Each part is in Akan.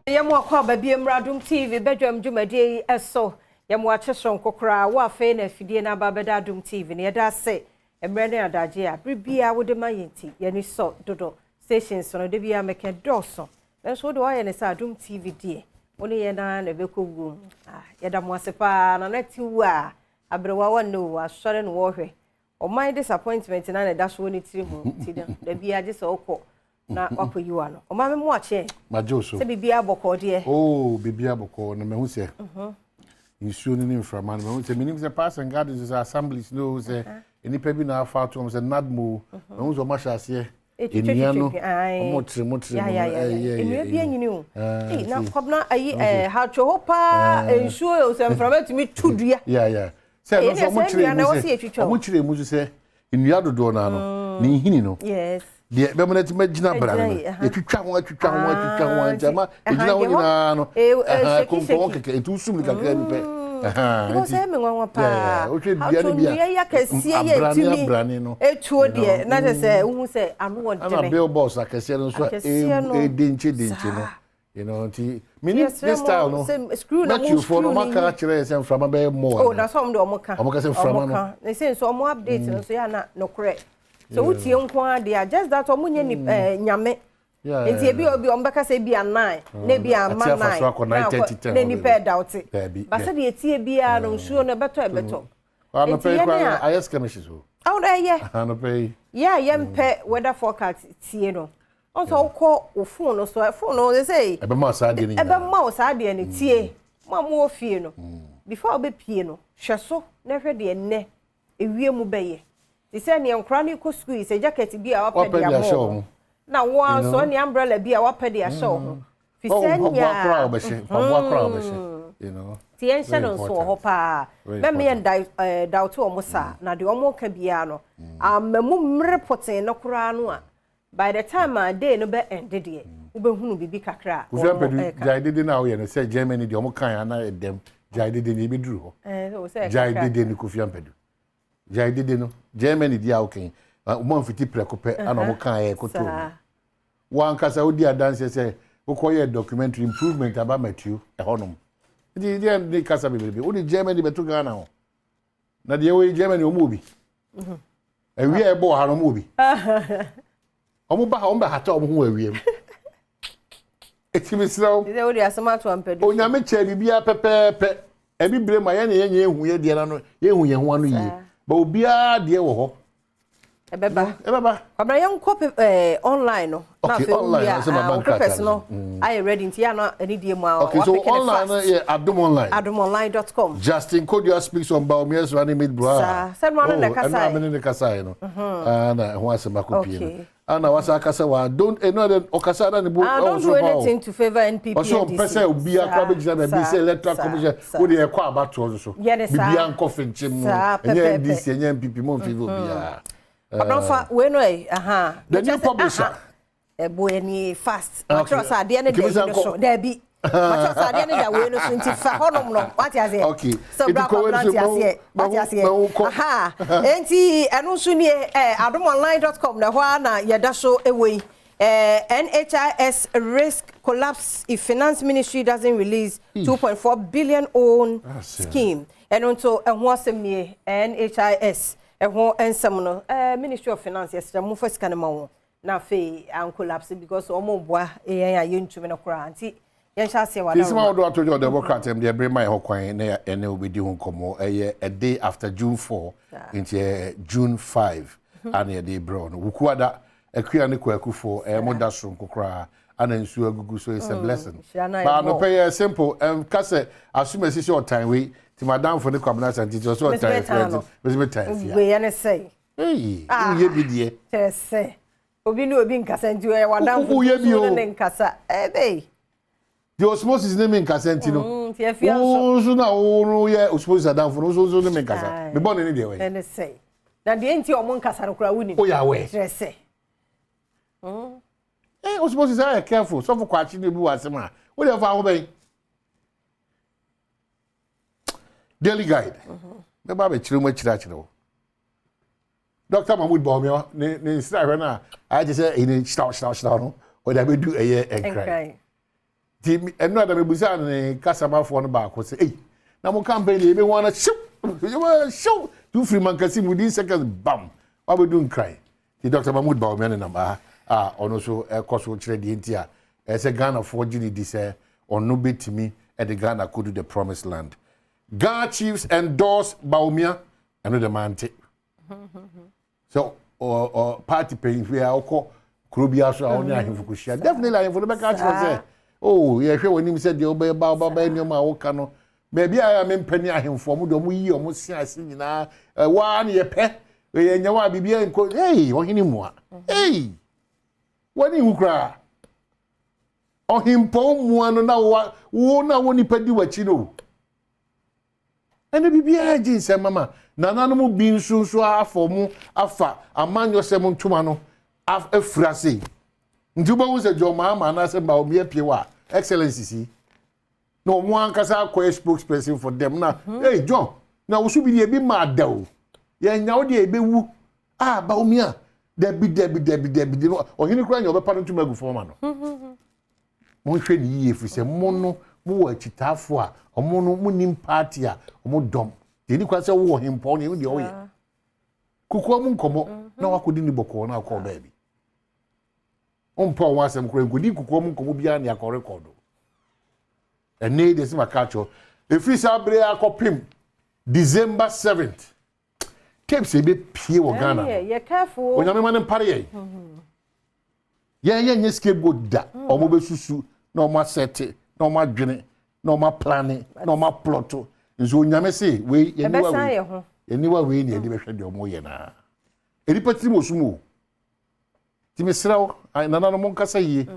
Yamu akwa babi Adom TV Badwam dwumade eso yamu achesron kokora wo afa na afidie na babeda Adom TV ne yeda se emre ne adaje a bibia wo de mayenti yani so dodo stations no de bia meke doso enso de wa ne sa Adom TV die woni ye na bekogu yeda mo asepa na nati wu a abrewa wonu asore no wo hwe o my disappointment na da so ni tiri mu ti da bia je so okọ na wapo yiwa no o ma me mo ache majoso se bibia boko de bibia boko na me hu se nsuo ni mframa na me hu se minim se pass and gardens assemblies no se eni pa bi na afa to se nadmo me hu so ma hyase enia no motre enia bia nyini o na kwabna ayi ha cho hopa nsuo o se mframa tumi tudua se no so mo chire mu se enia dodo na no ni hini no yes de be mo na ti magina bra no etwitwa ho jama egina ho nyina no konko keke etu sum kakra bi pe ko se me nwa pa o twe bia ne bia ya kese ye etumi no etuo de na se hu se anu wo de na bill boss akese no so denche no you know ti mini this style no screw na mo screw no maka kire se mframa be mo na so de omoka se mframa no ne se so omo update no so ya na no correct so utie nko dia just that omunye ni nyame enti ebi obi ombeka se bi anan na bi ama nine na ni pe doubt ba se de etie bia no nsuo no beto ano pe kwa ayes kemishi so ano pe yempe weather forecast tie no onso ukọ ofun no so phone no they say ebe ma sa de ni ebe ma o sa de ni tie ma mo ofie no before obe pie no hweso na hwe de ne ewie mu beye they say ne nkra ni ko school se jacket bi a wapede amo na wo so ne umbrella bi a wapede a show ho fi senya akra obese you know tie nse no so ho pa be me doubt o mo sa na de o mo ka bia no amamu mreporting no kra no a by the time a day no be ended ye wo be hunu bibi kakra o fe pedu jai dede na wo ye no say Germany de o mo kan ana edem jai dede ni be duru ho so say jai dede ni Kofi Ampedu jai dede no Germany dia okay mo mfiti prekope ana mo kan ye koto wan kasa odi adanse say wo koye documentary improvement about Matthew e honom di kasa bebe odi Germany betu Ghana ho na de we Germany o mo bi ewi e bo ha no mo bi omo ba ha ombe hata omo ho awiem etimisirawo de odi asema to Ampedu onyame che bibia pepepe ebi bre ma ye ne ye ehu ye de na no ye ehu ye ho anu yi ba obia de wo ho ebeba kwabra yan copy online no na fe online purpose no I ready nti ya no ani die mu a okay so online yeah adomonline.com Justin Kodia speaks on Baomia's running mid bro said one na kasa and I'm in the kasa no na ho asema kopie ana wasa kasa wa don't no the okasa na ne bu don't do anything to favor NPP also pese obi akra be gina be say electoral commission wo de ekwa abato so bibia nkofe nchim no enye NDC enye NPP mo favor bia we know the new publisher boy ni fast trust ade ne dey so there be trust ade ne da we no 25 honom no what you say okay so bra what you say enti enu so ni adomonline.com na ho na yeda so ewe NHIS risk collapse if finance ministry doesn't release 2.4 billion own scheme and onto ehwo asem ni NHIS ehwo ensem no Ministry of Finance yesterday mo first kan ma wo na fe an collapse because omo boa yen ayentumi no kra anti yen sha se wada this man do atojo Democrat dem dey bring my hokwan na ene obedi hu komo a day after June 4 into June 5 and dey bro no wukuada akua ne kwakufo moda so kokra ana nsu agugu so is a blessing but no pay simple kase assume sisi on time we ti madam for the cabinet and teacher so time time we yana say hey you be there say obi no obi nkasa nti we wadam for ne nkasa dey the osmosis name nkasa nti no so na wo ye osmosis adam for so name nkasa me born ni dey we yana say na de nti omo nkasa no kura wuni o ya we say osmosis are careful so for kwachi ne bi wasema wo dey fa ho ben daily guide me ba be chire mo chira Dr. Mahmoud Baumia ne sira na I just say in start no o da be do eye enkrai Team and not a Buzan, Casama for the back was say, now more campaign, you may want to shoot. You were show 2 free man can see within seconds, bam. What we doing cry? The Dr. Mahmoud Bauman and also a course will trade the India as a Ghana for Gini this or no bit to me at the Ghana could do the promised land. Ghana chiefs endorse Baumia and the man take. So, or party paying we are all Krubia so only I have to definitely for the back say. Oh, yeah, sure when him said the obey Baba in your Mawokano. Maybe I am in penny him for Mudomu or Musia singing 1 year pet. We know be and call, hey, or anymore. Hey, what do you cry? Or him poem one now what won't I want to do what you know. And the BBI said, Mamma, Nanamo being so for mu afa, a man your seven tumano, af a frasi. Ntuba was a John Mamma and I said, Baumia Piwa, Excellency. No one can say a spokesperson for them now. Hey, John, now we should be a bit mad though. Yeah, now they be woo. Ah, Baumia, Debbie, or any crying over pardon to me before man. Mon trade ye if we say mono, more chitafua, or mono munim partia, or more dumb. Did you quite say war him pony with your way? Kukuamun como, no, I couldn't book on our call baby. On poor was some crank, could you kukuamun como beyond your record? And need is my catcher. If we sabre a copim December 7th. Keep say be pie wo Ghana. Yeah, careful. When you man party. Yeah, scapegoat da. Omo be susu, no ma set, no ma dwene, no ma planning, no ma plot. Nso nyame say we anywhere we ni e de be hwede omo ye na. Eri patri mo sumu. Ti me sraw, na no mo nkasa yie.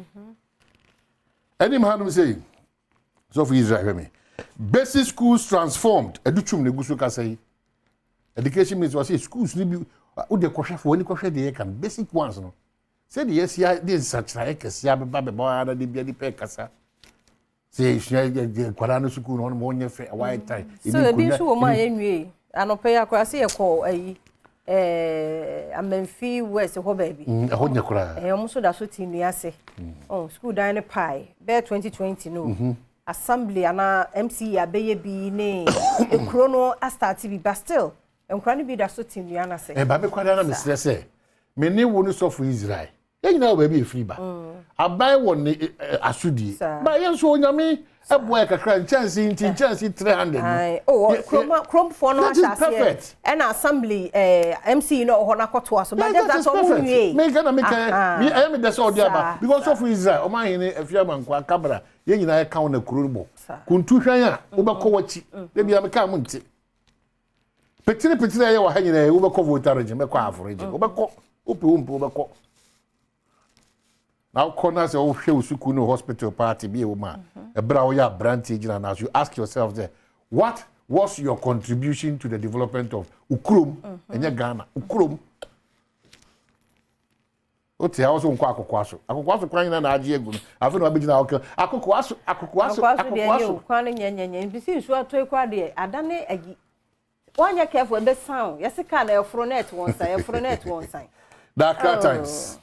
Any man we say so for Israel me. Basic schools transformed. Educhum ne gusu kasa yi. Education means was schools ni bi o de kwhwe for ni kwhwe de kan basic ones no. Say the yes ya dey such like ya be ba ana de bia di pe kasa. Say the kwara no school no mo nye fe a white tie. So e bi so wo ma enwie anope ya kwara se ye ko ayi Amenfi West ho baby. Ho nya kwara. Omo so da so tinu ase. Oh school dan ne pai. Be 2020 no. Assembly ana MC abeye bi ne ekro no a start bi but still enkra ne bi da so tinu ana se. Ba me kwada na me stress me ne wo no so for Israel. Ye nyina ba bi free ba. Abai wo ne asudi. Ba ye so onyame eboy kakra chance 300. Ai oh chrome for no asase. And assembly MC no ho na kwoto aso but that's all we. Me gana me me I am the so dia ba because of Israel o man hene afiama nkwa kabra ye nyina ye kan na kuro bo. Kuntu hwan a wo be ko wachi. De bia me kan mo nti. Petire ye wa ha nyina wo be ko voter region me ko average. Wo be ko wo be ko. Now, corners of Shewsukuno Hospital Party be a woman, a brow branch agent, and as you ask yourself there, what was your contribution to the development of Ukrum and Ghana? Ukrum. What's the house on Quaco? Aquaso crying and Ajiagun. I feel no original. Aquaso, crying and besides, you are to acquire. I done it. One year careful the sound. Yes, a can of fronet one side, Dark times.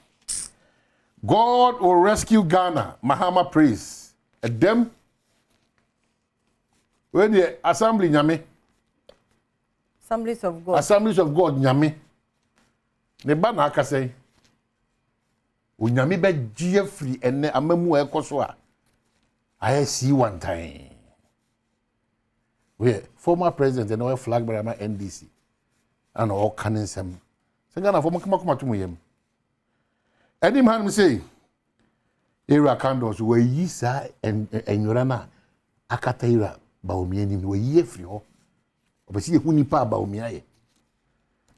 God will rescue Ghana. Mahama prays. Them when the assembly nyame. Assemblies of God. Assemblies of God nyame. Ne ba na aka say. Onyame be gie free ene amamu ekoso a. I see one time. We former president and our flag bearer NDC. And all canon sem. Se Ghana former kuma to mu yem. Any man say, era candles were ye sa and Yorana Akataira Baumianim were ye free ho. But see who nipa Baumiae.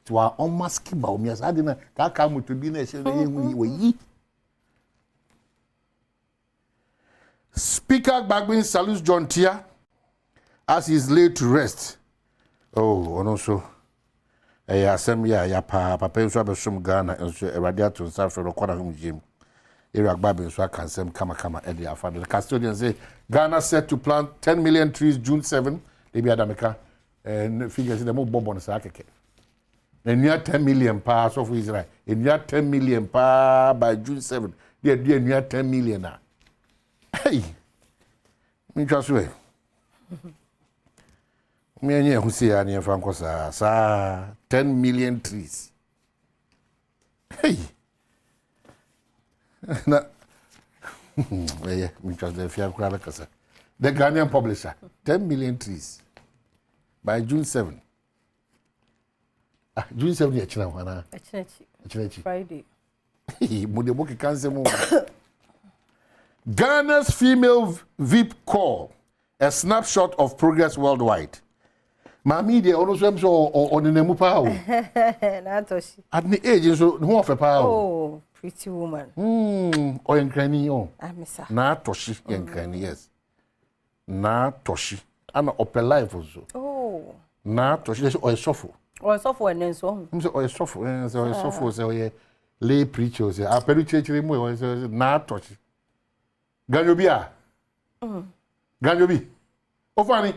To our own maski Baumias, I didn't come to be nation were ye. Speaker Badwam salutes John Tia as he is laid to rest. Oh, and also. Asem ya papa nso abesum Ghana nso radiator nsa fro kwara hum jim area gbabe nso akansem kama e dey afa the custodian say Ghana set to plant 10 million trees June 7 they be adameka and figures dem bobo no sa keke na nia 10 million pa so for Israel nia 10 million pa by June 7 they nia 10 million na hey Me just way. Me and you who say I near Francosa, sir, 10 million trees. Hey. Na yeah, me just the fear crowd casa. The Ghanaian publisher, 10 million trees by June 7. June 7 ya china wana. Chinechi. Friday. Mude boki kanse mo. Ghana's female VIP call, a snapshot of progress worldwide. Mami de ono so on the nemu pa o. Na toshi. At the age so who of a pa o. Oh, pretty woman. O yenkrani o. Amisa. Na toshi yenkrani yes. Na toshi. Ana open life also. Oh. Na toshi o esofo. O esofo enenso. Mse o esofo, o esofo se o lay preacher say apelu chechire mu o na toshi. Ganyobi a. Ganyobi. Ofani.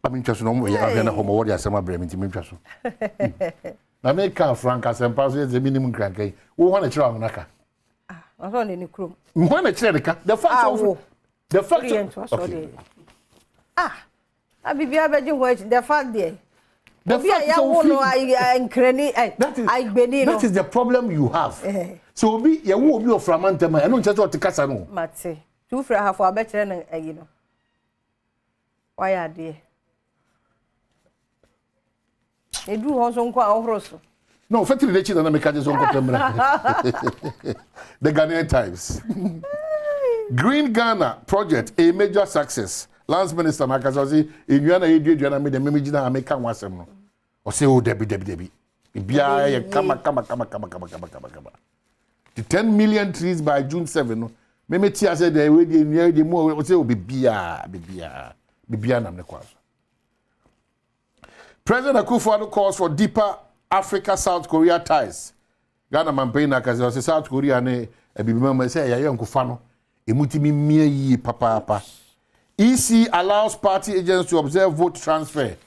I'm just no more. I'm not homo. What you say, my brain? I'm just. Na me can Franca sempa so the minimum crank. Wo wana chira onaka. I don't need krum. Wana chira ka. The fact okay. I be beji watch the fact there. The fact that is the problem you have. So be you won't be of Framantema. I don't just want to kasa no. Mate. Two for half for better than you know. Why are they? They do also quite also. No, fatty the children make just on The Ghanaian Times. Green Ghana project a major success. Lance Minister Makazazi in Ghana Adriana made the Mimijina American wasem. Or say oh Debbie. Bia kama. The 10 million trees by June 7. Memetia said they will near the more say be bia. President Akufo-Addo calls for deeper Africa-South Korea ties. Ghana mampaina kazi South Korea ne ebibimama say ya yankufa no emutimi mie yi papa. EC allows party agents to observe vote transfer.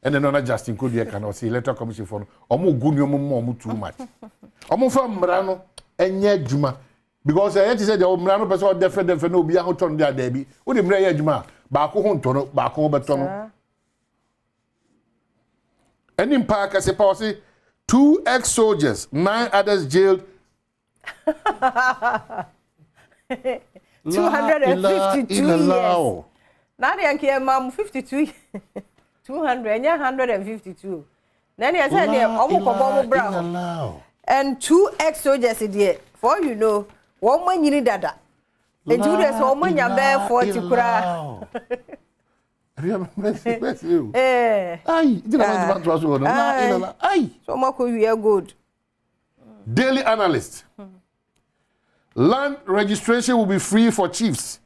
And then not Justin Kodia can say electoral commission for omo gunyo mo too much. Omo fa mrano enye juma because I said the mrano person different no be out on there debi. Wo de mra ye juma ba ko ho ntono ba ko betono. And in park as a policy 2 ex-soldiers, 9 others jailed. 252 years. Now they are mom 52. 200 152. Then he said they almost brown. And 2 ex-soldiers there. For you know, one man you need that. And 2 days one man you bear 40 kura. You. Aye, so much we are good. Daily Analyst. Land registration will be free for chiefs.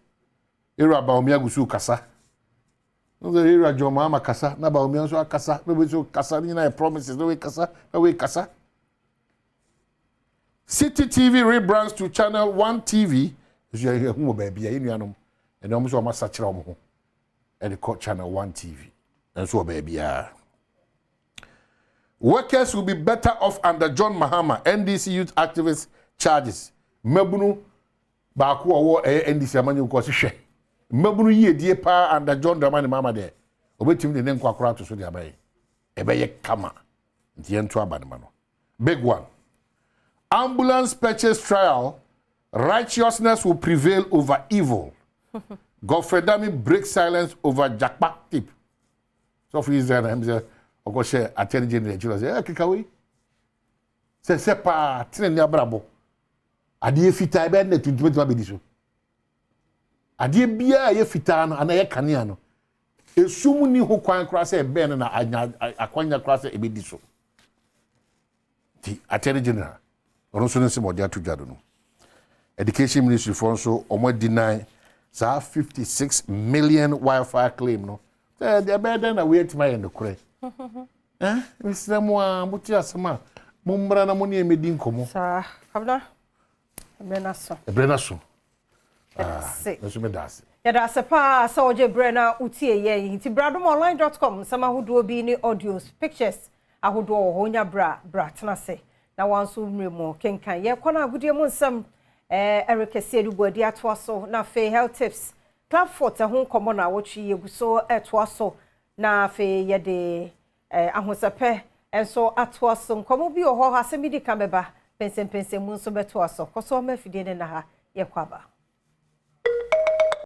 Era Baumia Gusu Kasa. No, the era Jomama Kasa, Nabaumia so Kasa, no so Kasa, promises, no way Kasa. City TV rebrands to Channel 1 TV. And almost almost such a and the court Channel 1 TV. And so baby. Workers will be better off under John Mahama, NDC youth activist charges. Mebunu Baku or NDC Amani Kosishe. Mebunu ye dear pa under John Dramani Mama there. Obetim the name Quakra to Sudia Bay. Ebeye Kama. The Entwa Badmano. Big one. Ambulance purchase trial. Righteousness will prevail over evil. Godfrey Dami breaks silence over Jackpot tip. So for Israel, I'm saying, of course, Attorney General say, "Kikawi." Say, "Sepa, tine brabo." Adie fita ebe na tuntum tuma be diso. Adie bia ye fita no ana ye kanea no. Esum ni ho kwan kra say ebe na akwanya kra say ebe diso. Ti Attorney General, ono so nse mo dia to dwado no. Education Ministry for so omo deny sa 56 million Wi-Fi claim no. Say the better na wait my end kure. Mr. Moa muti asema mumbra na moni emedi nkomo. Sa kabna. Ebrenaso. Eso me das. Ya da sepa sa oje brena utie ye nti bradomonline.com sama hodo bi ni audios pictures ahodo ho nya bra tena se na wanso mremo kenkan ye kwana agudie mu nsam Erikese Dubuadi atwaso na fe health tips platform te ho komo na wochi yeguso etwaso na fe ye de ahosepe enso atwaso komo bi oho ha se midi kameba pense mu nso betwaso koso ma fidie ne na ha ye kwaba